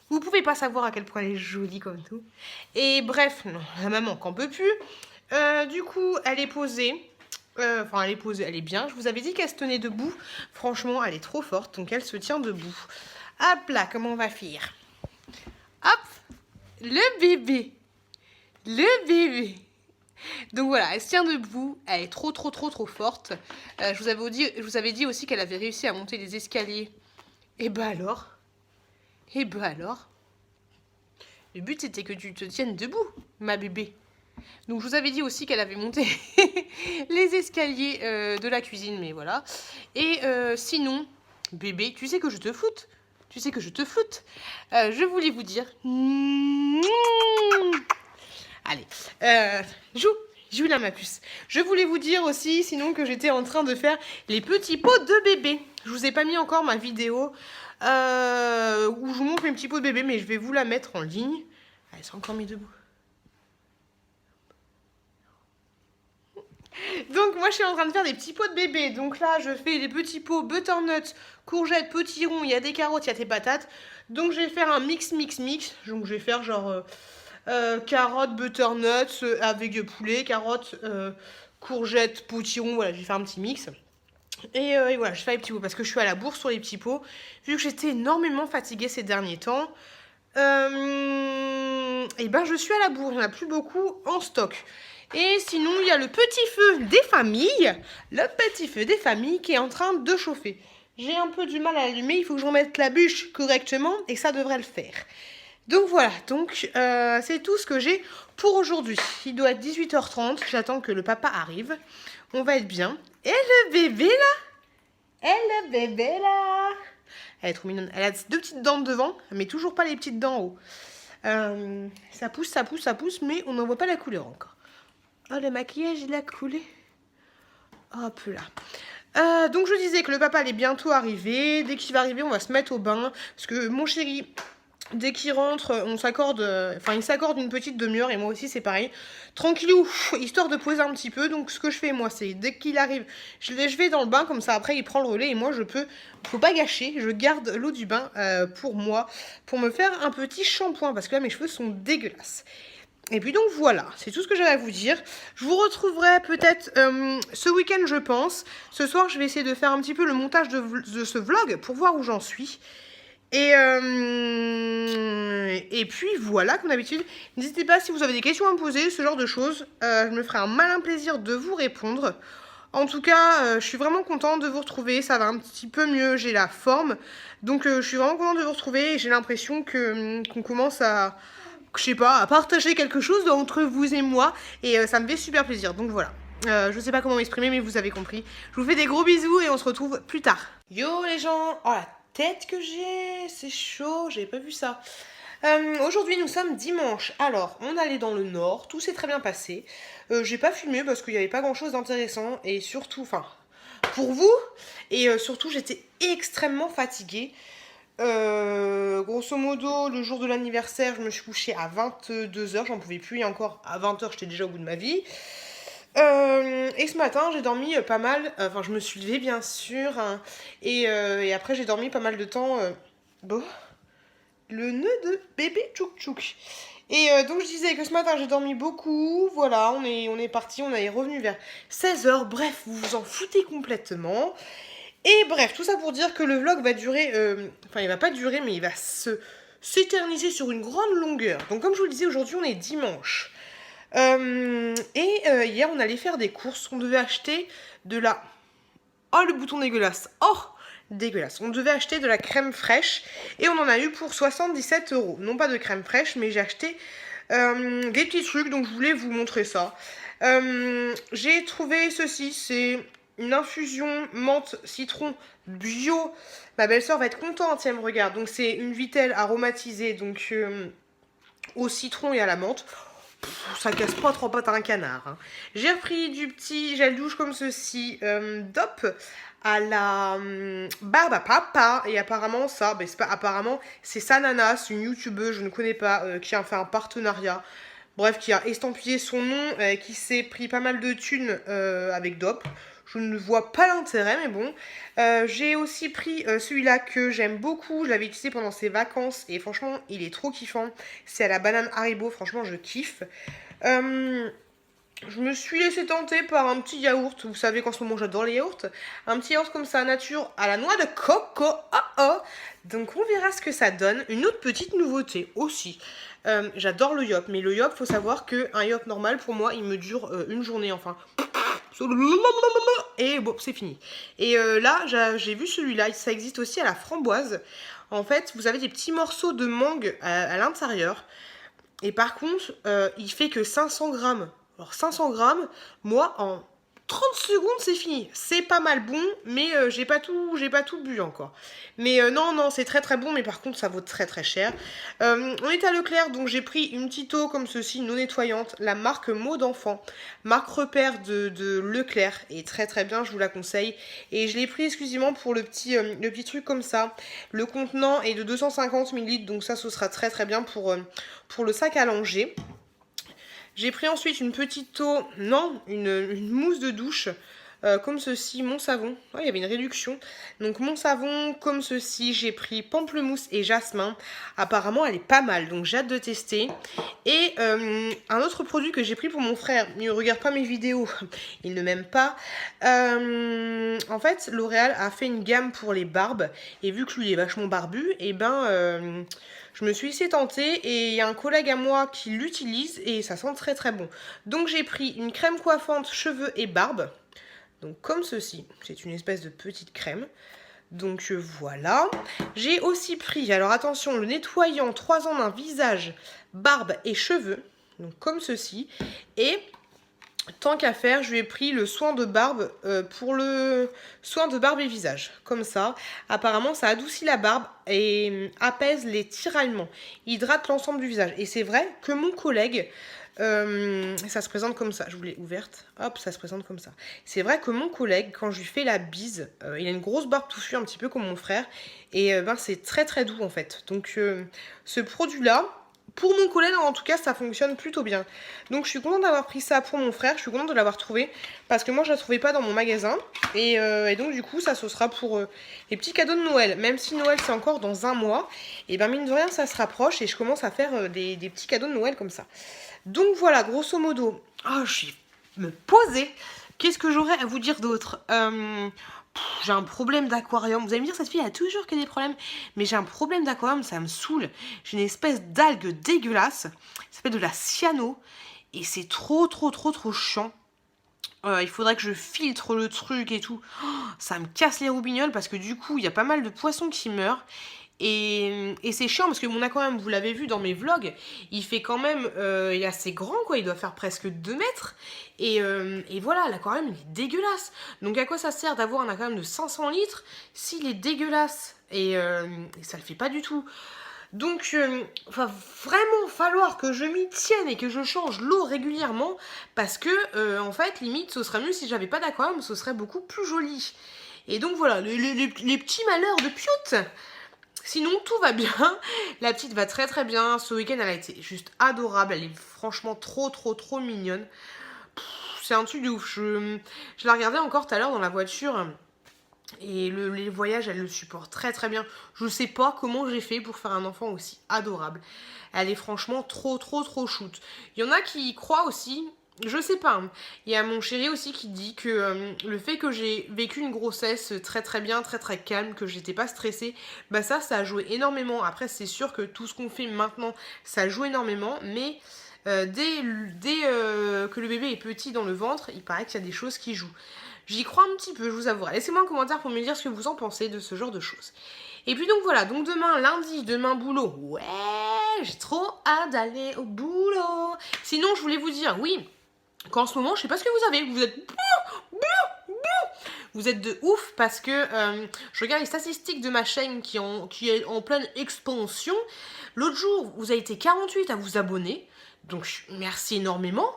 Vous pouvez pas savoir à quel point elle est jolie comme tout. Et bref, non, la maman qu'en peut plus. Du coup, elle est posée. Enfin, elle est posée, elle est bien. Je vous avais dit qu'elle se tenait debout. Franchement, elle est trop forte, donc elle se tient debout. Hop là, comment on va faire? Hop, le bébé. Le bébé. Donc voilà, elle se tient debout, elle est trop forte. Je vous avais dit aussi qu'elle avait réussi à monter les escaliers. Et bah alors? Le but c'était que tu te tiennes debout, ma bébé. Donc je vous avais dit aussi qu'elle avait monté les escaliers de la cuisine, mais voilà. Et sinon, bébé, tu sais que je te floute. Je voulais vous dire... Allez, joue là ma puce. Je voulais vous dire aussi, sinon, que j'étais en train de faire les petits pots de bébé. Je vous ai pas mis encore ma vidéo où je vous montre mes petits pots de bébé, mais je vais vous la mettre en ligne. Allez, c'est encore mis debout. Donc moi je suis en train de faire des petits pots de bébé. Donc là je fais des petits pots butternut, courgettes, potirons, il y a des carottes, il y a des patates. Donc je vais faire un mix. Donc je vais faire genre carottes, butternut avec poulet, carottes, courgettes, potirons. Voilà, je vais faire un petit mix. Et voilà, je fais les petits pots parce que je suis à la bourre sur les petits pots. Vu que j'étais énormément fatiguée ces derniers temps. Et ben je suis à la bourre, il n'y en a plus beaucoup en stock. Et sinon il y a le petit feu des familles, qui est en train de chauffer. J'ai un peu du mal à l'allumer, il faut que je remette la bûche correctement et ça devrait le faire. Donc voilà, c'est tout ce que j'ai pour aujourd'hui. Il doit être 18h30, j'attends que le papa arrive. On va être bien. Et le bébé là? Elle est trop mignonne. Elle a deux petites dents devant, mais toujours pas les petites dents en haut. Ça pousse, mais on n'en voit pas la couleur encore. Oh, le maquillage, il a coulé. Hop là. Donc je disais que le papa allait bientôt arriver. Dès qu'il va arriver, on va se mettre au bain. Parce que mon chéri, dès qu'il rentre, il s'accorde une petite demi-heure. Et moi aussi, c'est pareil. Tranquillou, histoire de poser un petit peu. Donc ce que je fais, moi, c'est dès qu'il arrive, je vais dans le bain. Comme ça, après, il prend le relais. Et moi, faut pas gâcher. Je garde l'eau du bain pour moi. Pour me faire un petit shampoing. Parce que là, mes cheveux sont dégueulasses. Et puis donc voilà, c'est tout ce que j'avais à vous dire. Je vous retrouverai peut-être ce week-end, je pense. Ce soir, je vais essayer de faire un petit peu le montage de ce vlog pour voir où j'en suis. Et puis voilà, comme d'habitude, n'hésitez pas si vous avez des questions à me poser, ce genre de choses. Je me ferai un malin plaisir de vous répondre. En tout cas, je suis vraiment contente de vous retrouver. Ça va un petit peu mieux, j'ai la forme. Donc je suis vraiment contente de vous retrouver et j'ai l'impression qu'on commence à... je sais pas, à partager quelque chose entre vous et moi. Et ça me fait super plaisir, donc voilà. Je sais pas comment m'exprimer, mais vous avez compris. Je vous fais des gros bisous et on se retrouve plus tard. Yo les gens. Oh la tête que j'ai, c'est chaud, j'avais pas vu ça. Aujourd'hui nous sommes dimanche. Alors, on allait dans le nord, tout s'est très bien passé. J'ai pas filmé parce qu'il n'y avait pas grand chose d'intéressant. Et surtout, pour vous. Et surtout, j'étais extrêmement fatiguée. Grosso modo, le jour de l'anniversaire, je me suis couchée à 22h, j'en pouvais plus, et encore à 20h, j'étais déjà au bout de ma vie. Et ce matin, j'ai dormi pas mal, je me suis levée bien sûr, hein, et après j'ai dormi pas mal de temps. Le nœud de bébé tchouk tchouk. Et donc je disais que ce matin j'ai dormi beaucoup, voilà, on est parti, on est revenu vers 16h, bref, vous vous en foutez complètement. Et bref, tout ça pour dire que le vlog va durer, il va pas durer, mais il va s'éterniser sur une grande longueur. Donc comme je vous le disais, aujourd'hui on est dimanche. Hier on allait faire des courses, on devait acheter de la... Oh le bouton dégueulasse, oh dégueulasse. On devait acheter de la crème fraîche et on en a eu pour 77 €. Non pas de crème fraîche, mais j'ai acheté des petits trucs, donc je voulais vous montrer ça. J'ai trouvé ceci, c'est une infusion menthe citron bio. Ma belle-sœur va être contente si elle me regarde. Donc c'est une vitelle aromatisée donc au citron et à la menthe. Ça casse pas trop pattes à un canard. Hein. J'ai repris du petit gel douche comme ceci, DOP à la barbe à papa. Et apparemment, ça, c'est pas apparemment, c'est Sananas, une youtubeuse, je ne connais pas, qui a fait un partenariat. Bref, qui a estampillé son nom, qui s'est pris pas mal de thunes avec DOP. Je ne vois pas l'intérêt, mais bon. J'ai aussi pris celui-là que j'aime beaucoup. Je l'avais utilisé pendant ses vacances et franchement, il est trop kiffant. C'est à la banane Haribo, franchement, je kiffe. Je me suis laissée tenter par un petit yaourt. Vous savez qu'en ce moment, j'adore les yaourts. Un petit yaourt comme ça, nature, à la noix de coco. Donc, on verra ce que ça donne. Une autre petite nouveauté aussi. J'adore le yop, mais le yop, faut savoir qu'un yop normal, pour moi, il me dure une journée, enfin. Et bon, c'est fini. Et là, j'ai vu celui-là, ça existe aussi à la framboise. En fait, vous avez des petits morceaux de mangue à l'intérieur. Et par contre, il fait que 500 grammes. Alors 500 grammes, moi, en 30 secondes, c'est fini. C'est pas mal bon, mais j'ai pas tout bu encore. Mais non, c'est très très bon, mais par contre, ça vaut très très cher. On est à Leclerc, donc j'ai pris une petite eau comme ceci, non nettoyante, la marque Mot d'enfant, marque repère de Leclerc, et très très bien, je vous la conseille. Et je l'ai pris exclusivement pour le petit truc comme ça. Le contenant est de 250 ml, donc ça, ce sera très très bien pour le sac à langer. J'ai pris ensuite une petite eau, non, une mousse de douche, comme ceci, mon savon. Oh, il y avait une réduction. Donc mon savon, comme ceci, j'ai pris pamplemousse et jasmin. Apparemment, elle est pas mal, donc j'ai hâte de tester. Et un autre produit que j'ai pris pour mon frère, il ne regarde pas mes vidéos, il ne m'aime pas. En fait, L'Oréal a fait une gamme pour les barbes, et vu que lui est vachement barbu, et je me suis laissée tenter et il y a un collègue à moi qui l'utilise et ça sent très très bon. Donc j'ai pris une crème coiffante cheveux et barbe. Donc comme ceci, c'est une espèce de petite crème. Donc voilà. J'ai aussi pris, alors attention, le nettoyant 3 en 1 visage, barbe et cheveux. Donc comme ceci. Et tant qu'à faire, je lui ai pris le soin de barbe pour le soin de barbe et visage. Comme ça. Apparemment, ça adoucit la barbe et apaise les tiraillements. Hydrate l'ensemble du visage. Et c'est vrai que mon collègue, ça se présente comme ça. Je vous l'ai ouverte. Hop, ça se présente comme ça. C'est vrai que mon collègue, quand je lui fais la bise, il a une grosse barbe touffue, un petit peu comme mon frère. Et c'est très très doux en fait. Donc ce produit-là, pour mon collègue, en tout cas, ça fonctionne plutôt bien. Donc, je suis contente d'avoir pris ça pour mon frère. Je suis contente de l'avoir trouvé. Parce que moi, je la trouvais pas dans mon magasin. Et donc, du coup, ça, ce sera pour les petits cadeaux de Noël. Même si Noël, c'est encore dans un mois. Et mine de rien, ça se rapproche. Et je commence à faire des petits cadeaux de Noël comme ça. Donc, voilà, grosso modo. Oh, je vais me poser. Qu'est-ce que j'aurais à vous dire d'autre j'ai un problème d'aquarium. Vous allez me dire, cette fille a toujours que des problèmes. Mais j'ai un problème d'aquarium, ça me saoule. J'ai une espèce d'algue dégueulasse. Ça s'appelle de la cyano. Et c'est trop chiant. Il faudrait que je filtre le truc et tout. Oh, ça me casse les roubignoles parce que du coup, il y a pas mal de poissons qui meurent. Et c'est chiant parce que mon aquarium, vous l'avez vu dans mes vlogs, il fait quand même, il est assez grand quoi, il doit faire presque 2 mètres. Et voilà, l'aquarium il est dégueulasse. Donc à quoi ça sert d'avoir un aquarium de 500 litres s'il est dégueulasse et ça le fait pas du tout. Donc, va vraiment falloir que je m'y tienne et que je change l'eau régulièrement parce que, en fait, limite, ce serait mieux si j'avais pas d'aquarium, ce serait beaucoup plus joli. Et donc voilà, les petits malheurs de Pioute. Sinon, tout va bien. La petite va très très bien. Ce week-end, elle a été juste adorable. Elle est franchement trop mignonne. C'est un truc de ouf. Je la regardais encore tout à l'heure dans la voiture. Et les voyages, elle le supporte très très bien. Je sais pas comment j'ai fait pour faire un enfant aussi adorable. Elle est franchement trop shoot. Il y en a qui y croient aussi. Je sais pas. Hein. Il y a mon chéri aussi qui dit que le fait que j'ai vécu une grossesse très très bien, très calme, que j'étais pas stressée, ça a joué énormément. Après, c'est sûr que tout ce qu'on fait maintenant, ça joue énormément, mais dès que le bébé est petit dans le ventre, il paraît qu'il y a des choses qui jouent. J'y crois un petit peu, je vous avouerai. Laissez-moi un commentaire pour me dire ce que vous en pensez de ce genre de choses. Et puis donc voilà, donc demain, lundi, demain boulot. Ouais, j'ai trop hâte d'aller au boulot. Sinon, je voulais vous dire, oui, qu'en ce moment, je sais pas ce que vous avez. Vous êtes... vous êtes de ouf parce que je regarde les statistiques de ma chaîne qui est en pleine expansion. L'autre jour, vous avez été 48 à vous abonner. Donc merci énormément.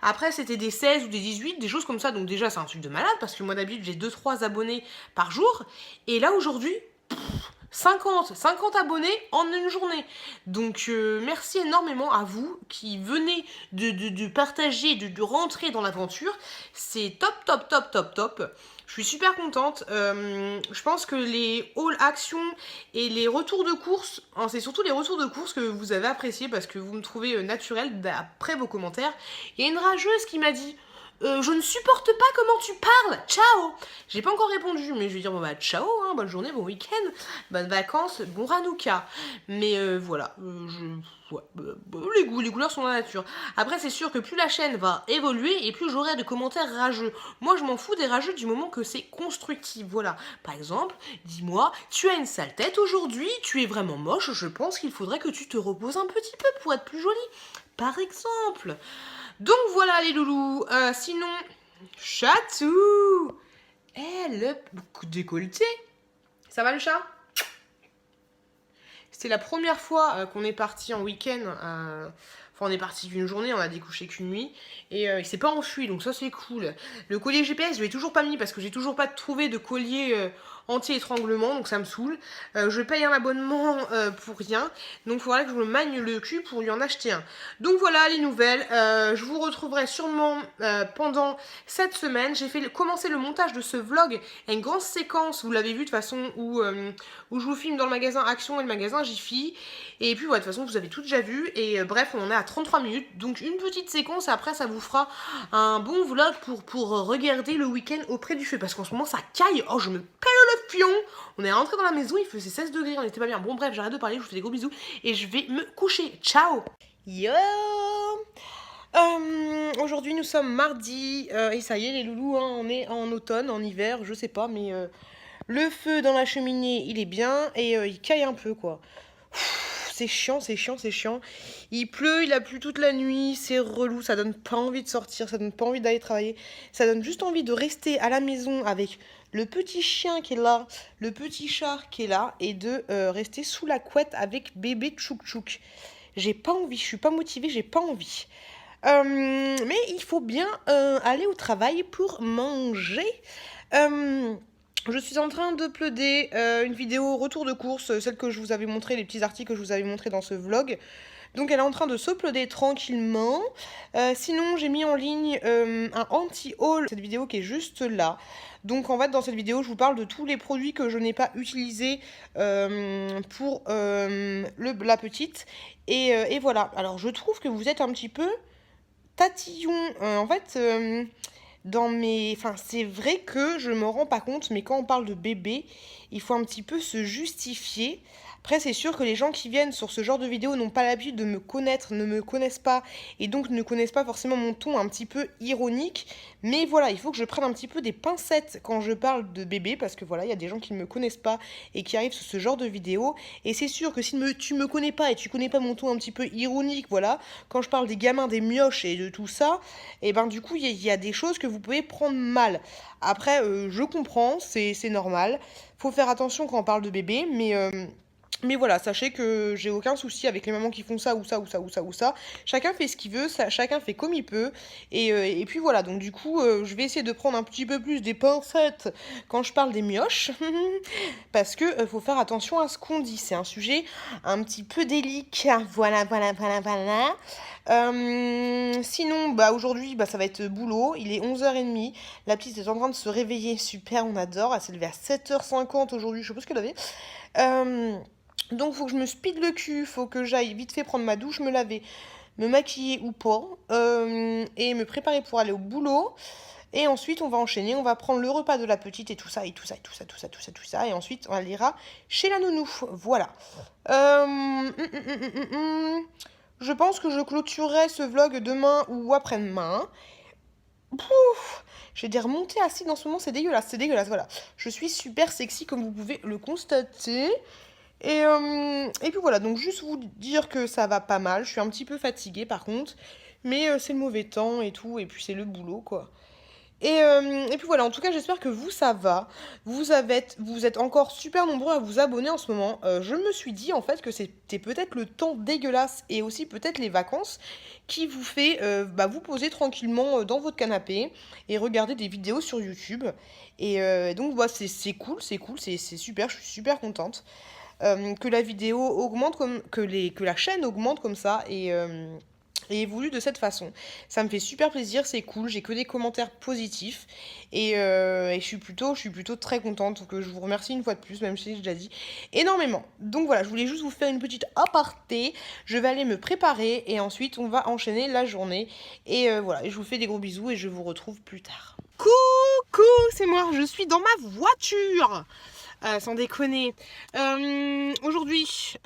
Après c'était des 16 ou des 18, des choses comme ça. Donc déjà c'est un truc de malade parce que moi d'habitude j'ai 2-3 abonnés par jour. Et là aujourd'hui, 50 abonnés en une journée. Donc merci énormément à vous qui venez de partager, de rentrer dans l'aventure. C'est top. Je suis super contente. Je pense que les haul actions et les retours de course, hein, c'est surtout les retours de course que vous avez appréciés parce que vous me trouvez naturel d'après vos commentaires. Il y a une rageuse qui m'a dit je ne supporte pas comment tu parles, ciao. J'ai pas encore répondu, mais je vais dire bon bah ciao, hein, bonne journée, bon week-end, bonnes vacances, bon Hanouka. Mais voilà, les couleurs sont dans la nature. Après c'est sûr que plus la chaîne va évoluer et plus j'aurai de commentaires rageux. Moi je m'en fous des rageux du moment que c'est constructif, voilà. Par exemple, dis-moi, tu as une sale tête aujourd'hui, tu es vraiment moche, je pense qu'il faudrait que tu te reposes un petit peu pour être plus jolie. Par exemple. Donc voilà les loulous. Sinon, chatou. Le décolleté. Ça va le chat? C'était la première fois qu'on est parti en week-end. Enfin, on est parti d'une journée, on a découché qu'une nuit. Et il s'est pas enfui, donc ça c'est cool. Le collier GPS, je l'ai toujours pas mis parce que j'ai toujours pas trouvé de collier anti-étranglement, donc ça me saoule. Je paye un abonnement pour rien, donc il faudra que je me magne le cul pour lui en acheter un. Donc voilà les nouvelles. Je vous retrouverai sûrement pendant cette semaine. J'ai commencé le montage de ce vlog, une grande séquence, vous l'avez vu de toute façon, où je vous filme dans le magasin Action et le magasin Jiffy. Et puis voilà, de toute façon vous avez tout déjà vu. Et bref, on en est à 33 minutes, donc une petite séquence, après ça vous fera un bon vlog pour regarder le week-end auprès du feu, parce qu'en ce moment ça caille, oh je me pèle le fion. On est rentré dans la maison, il faisait 16 degrés, on était pas bien. Bon bref, j'arrête de parler, je vous fais des gros bisous et je vais me coucher, ciao. Yo. Aujourd'hui nous sommes mardi et ça y est les loulous, hein, on est en automne, en hiver, je sais pas, mais le feu dans la cheminée il est bien et il caille un peu quoi. C'est chiant. Il pleut, il a plu toute la nuit, c'est relou, ça donne pas envie de sortir, ça donne pas envie d'aller travailler, ça donne juste envie de rester à la maison avec le petit chien qui est là, le petit chat qui est là, et de rester sous la couette avec bébé tchouk tchouk. J'ai pas envie, je suis pas motivée, j'ai pas envie. Mais il faut bien aller au travail pour manger. Je suis en train de uploader une vidéo retour de course, celle que je vous avais montré, les petits articles que je vous avais montré dans ce vlog. Donc elle est en train de s'uploader tranquillement. Sinon j'ai mis en ligne un anti-haul, cette vidéo qui est juste là. Donc en fait dans cette vidéo je vous parle de tous les produits que je n'ai pas utilisés pour la petite. Et voilà, alors je trouve que vous êtes un petit peu tatillon. En fait... Enfin, c'est vrai que je me rends pas compte, mais quand on parle de bébé, il faut un petit peu se justifier. Après, c'est sûr que les gens qui viennent sur ce genre de vidéo n'ont pas l'habitude de me connaître, ne me connaissent pas, et donc ne connaissent pas forcément mon ton un petit peu ironique. Mais voilà, il faut que je prenne un petit peu des pincettes quand je parle de bébé, parce que voilà, il y a des gens qui ne me connaissent pas et qui arrivent sur ce genre de vidéo. Et c'est sûr que si tu me connais pas et tu connais pas mon ton un petit peu ironique, voilà, quand je parle des gamins, des mioches et de tout ça, et ben du coup, il y a des choses que vous pouvez prendre mal. Après, je comprends, c'est normal. Faut faire attention quand on parle de bébé, mais voilà, sachez que j'ai aucun souci avec les mamans qui font ça ou ça ou ça ou ça ou ça. Chacun fait ce qu'il veut, chacun fait comme il peut. Et puis voilà, donc du coup, je vais essayer de prendre un petit peu plus des pincettes quand je parle des mioches. Parce que faut faire attention à ce qu'on dit. C'est un sujet un petit peu délicat. Voilà. Sinon, bah aujourd'hui, bah, ça va être boulot. Il est 11h30. La petite est en train de se réveiller. Super, on adore. Elle s'est levée à 7h50 aujourd'hui. Je sais pas ce qu'elle avait. Donc, faut que je me speed le cul. Faut que j'aille vite fait prendre ma douche, me laver, me maquiller ou pas. Et me préparer pour aller au boulot. Et ensuite, on va enchaîner. On va prendre le repas de la petite et tout ça. Et ensuite, on ira chez la nounou. Voilà. Je pense que je clôturerai ce vlog demain ou après-demain. Pouf, j'ai des remontées acides en ce moment, c'est dégueulasse, voilà. Je suis super sexy comme vous pouvez le constater. Et puis voilà, donc juste vous dire que ça va pas mal. Je suis un petit peu fatiguée par contre. Mais c'est le mauvais temps et tout, et puis c'est le boulot quoi. Et puis voilà, en tout cas, j'espère que vous, ça va. Vous êtes encore super nombreux à vous abonner en ce moment. Je me suis dit, en fait, que c'était peut-être le temps dégueulasse et aussi peut-être les vacances qui vous fait vous poser tranquillement dans votre canapé et regarder des vidéos sur YouTube. Et donc, voilà, c'est cool, c'est super, je suis super contente. Que la vidéo augmente que la chaîne augmente comme ça et évolue de cette façon. Ça me fait super plaisir, c'est cool, j'ai que des commentaires positifs et je suis plutôt très contente. Donc je vous remercie une fois de plus, même si j'ai déjà dit énormément. Donc voilà, je voulais juste vous faire une petite aparté. Je vais aller me préparer et ensuite on va enchaîner la journée. Et voilà, je vous fais des gros bisous et je vous retrouve plus tard. Coucou, c'est moi, je suis dans ma voiture. Sans déconner. Aujourd'hui,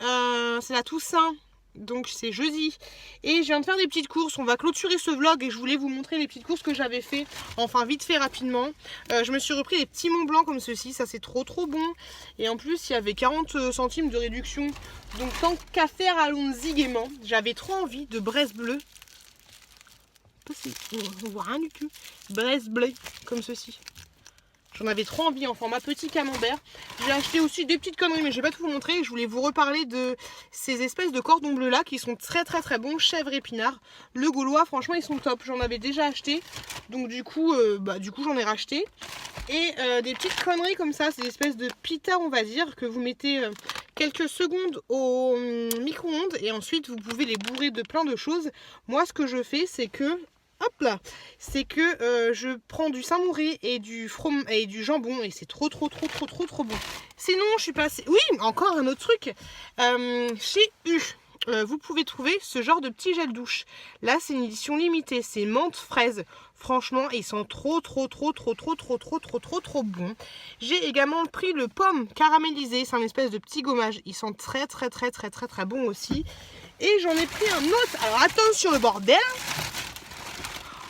c'est la Toussaint. Donc c'est jeudi et je viens de faire des petites courses. On va clôturer ce vlog et je voulais vous montrer les petites courses que j'avais fait, enfin vite fait rapidement. Je me suis repris des petits Mont Blanc comme ceci, ça c'est trop bon. Et en plus il y avait 40 centimes de réduction. Donc tant qu'à faire, allons-y gaiement. J'avais trop envie de braise bleue. On voit rien du tout. Braise bleue comme ceci. J'en avais trop envie en format petit camembert. J'ai acheté aussi des petites conneries, mais je vais pas tout vous montrer. Je voulais vous reparler de ces espèces de cordons bleus là qui sont très bons. Chèvre épinard. Le gaulois, franchement, ils sont top. J'en avais déjà acheté. Donc du coup j'en ai racheté. Et des petites conneries comme ça, c'est des espèces de pita, on va dire, que vous mettez quelques secondes au micro-ondes. Et ensuite, vous pouvez les bourrer de plein de choses. Moi, ce que je fais, c'est que... Hop là, c'est que je prends du Saint-Mouret et du jambon et c'est trop bon. Sinon, je suis passée... Oui, encore un autre truc. Chez U, vous pouvez trouver ce genre de petit gel douche. Là, c'est une édition limitée. C'est menthe fraise. Franchement, ils sont trop bons. J'ai également pris le pomme caramélisé. C'est un espèce de petit gommage. Ils sont très bons aussi. Et j'en ai pris un autre. Alors attention le bordel.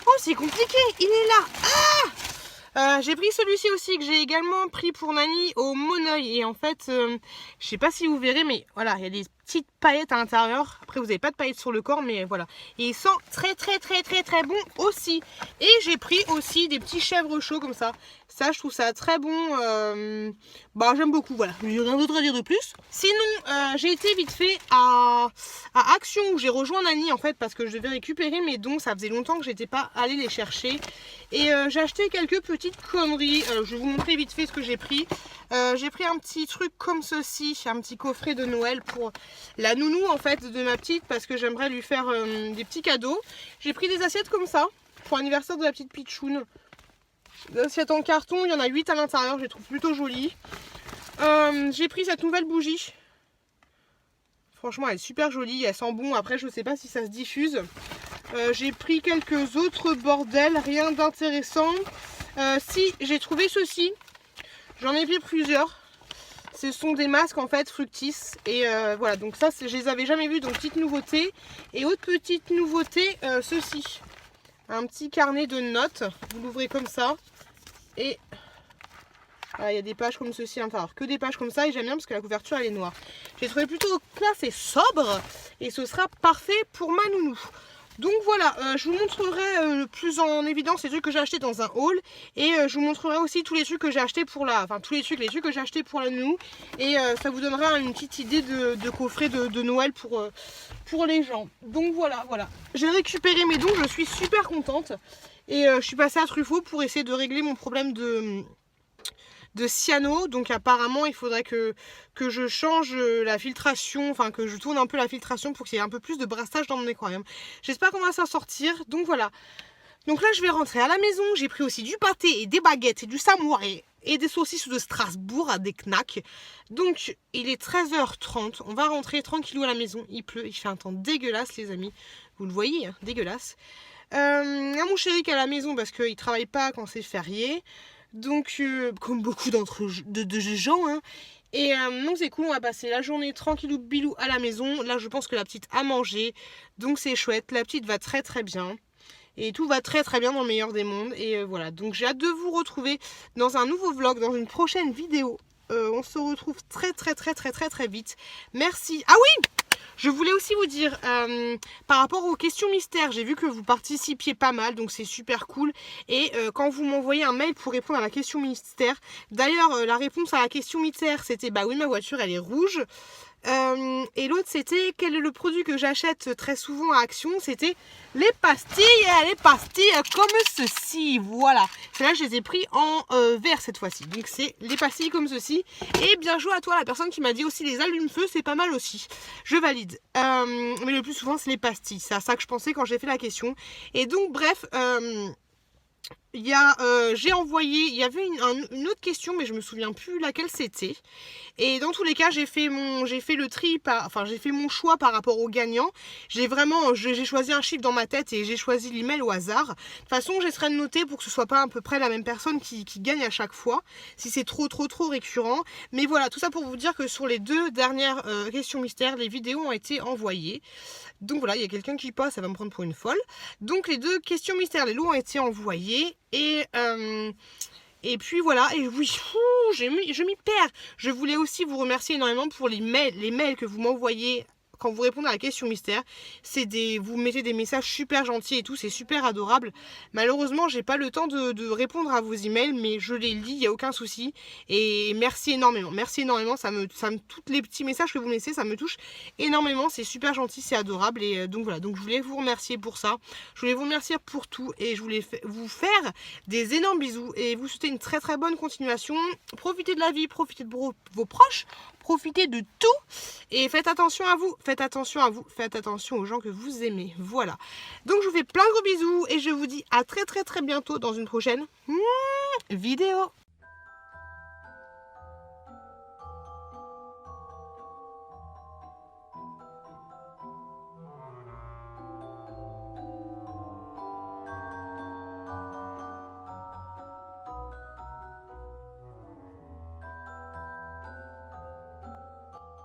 Oh, c'est compliqué, il est là. J'ai pris celui-ci aussi que j'ai également pris pour Nani au Moneuil. Et en fait, je sais pas si vous verrez, mais voilà, il y a des petites paillettes à l'intérieur. Après, vous n'avez pas de paillettes sur le corps, mais voilà. Et il sent très bon aussi. Et j'ai pris aussi des petits chèvres chauds comme ça. Ça, je trouve ça très bon. J'aime beaucoup, voilà. Il n'y a rien d'autre à dire de plus. Sinon, j'ai été vite fait à Action où j'ai rejoint Nani en fait parce que je devais récupérer mes dons. Ça faisait longtemps que j'étais pas allée les chercher. Et j'ai acheté quelques petites conneries. Je vais vous montrer vite fait ce que j'ai pris. J'ai pris un petit truc comme ceci, un petit coffret de Noël pour la nounou en fait de ma petite parce que j'aimerais lui faire des petits cadeaux. J'ai pris des assiettes comme ça pour l'anniversaire de la petite Pichoune. Des assiettes en carton, il y en a 8 à l'intérieur, je les trouve plutôt jolies. J'ai pris cette nouvelle bougie. Franchement, elle est super jolie, elle sent bon. Après, je sais pas si ça se diffuse. J'ai pris quelques autres bordels, rien d'intéressant. Si, j'ai trouvé ceci. J'en ai pris plusieurs. Ce sont des masques en fait Fructis. Et voilà, donc ça, je les avais jamais vus. Donc, petite nouveauté. Et autre petite nouveauté, ceci. Un petit carnet de notes. Vous l'ouvrez comme ça. Et il y a des pages comme ceci à l'intérieur. Que des pages comme ça. Et j'aime bien parce que la couverture elle est noire. J'ai trouvé plutôt classe et sobre. Et ce sera parfait pour ma nounou. Donc voilà, je vous montrerai le plus en évidence les trucs que j'ai achetés dans un haul. Et je vous montrerai aussi tous les trucs que j'ai achetés pour la... Enfin, les trucs que j'ai achetés pour la nounou. Et ça vous donnera une petite idée de coffret de Noël pour les gens. Donc voilà. J'ai récupéré mes dons, je suis super contente. Et je suis passée à Truffaut pour essayer de régler mon problème de cyano. Donc apparemment il faudrait que je change la filtration, enfin que je tourne un peu la filtration pour qu'il y ait un peu plus de brassage dans mon aquarium. J'espère qu'on va s'en sortir. Donc voilà. Donc là je vais rentrer à la maison. J'ai pris aussi du pâté et des baguettes et du samouraï et des saucisses de Strasbourg à des knacks. Donc il est 13h30. On va rentrer tranquillou à la maison. Il pleut, il fait un temps dégueulasse les amis. Vous le voyez, hein, dégueulasse. Il y a mon chéri qui est à la maison parce qu'il travaille pas quand c'est férié. Donc, comme beaucoup de gens, hein. Et donc c'est cool, on va passer la journée tranquillou bilou à la maison. Là, je pense que la petite a mangé, donc c'est chouette. La petite va très bien. Et tout va très bien dans le meilleur des mondes. Et voilà, donc j'ai hâte de vous retrouver dans un nouveau vlog, dans une prochaine vidéo. On se retrouve très vite. Merci. Ah oui! Je voulais aussi vous dire, par rapport aux questions mystères, j'ai vu que vous participiez pas mal, donc c'est super cool. Et quand vous m'envoyez un mail pour répondre à la question mystère, d'ailleurs, la réponse à la question mystère, c'était bah oui, ma voiture, elle est rouge. Et l'autre, c'était quel est le produit que j'achète très souvent à Action? C'était les pastilles comme ceci. Voilà. Celles-là, je les ai pris en vert cette fois-ci. Donc, c'est les pastilles comme ceci. Et bien joué à toi, la personne qui m'a dit aussi les allumes-feu, c'est pas mal aussi. Je valide. Mais le plus souvent, c'est les pastilles. C'est à ça que je pensais quand j'ai fait la question. Et donc, bref... j'ai envoyé, il y avait une autre question, mais je me souviens plus laquelle c'était. Et dans tous les cas, j'ai fait le tri, j'ai fait mon choix par rapport aux gagnants. J'ai choisi un chiffre dans ma tête et j'ai choisi l'email au hasard. De toute façon, j'essaierai de noter pour que ce soit pas à peu près la même personne qui gagne à chaque fois, si c'est trop récurrent. Mais voilà, tout ça pour vous dire que sur les 2 dernières questions mystères, les vidéos ont été envoyées. Donc voilà, il y a quelqu'un qui passe, ça va me prendre pour une folle. Donc les 2 questions mystères, les lots ont été envoyés. Et puis voilà, et oui, je m'y perds. Je voulais aussi vous remercier énormément pour les mails que vous m'envoyez quand vous répondez à la question mystère. Vous mettez des messages super gentils et tout, c'est super adorable. Malheureusement, j'ai pas le temps de répondre à vos emails, mais je les lis, il n'y a aucun souci. Et merci énormément, tous les petits messages que vous me laissez, ça me touche énormément, c'est super gentil, c'est adorable. Et donc voilà, donc je voulais vous remercier pour ça. Je voulais vous remercier pour tout et je voulais vous faire des énormes bisous et vous souhaiter une très bonne continuation. Profitez de la vie, profitez de vos proches, profitez de tout et faites attention à vous, faites attention aux gens que vous aimez. Voilà. Donc je vous fais plein de gros bisous et je vous dis à très bientôt dans une prochaine vidéo.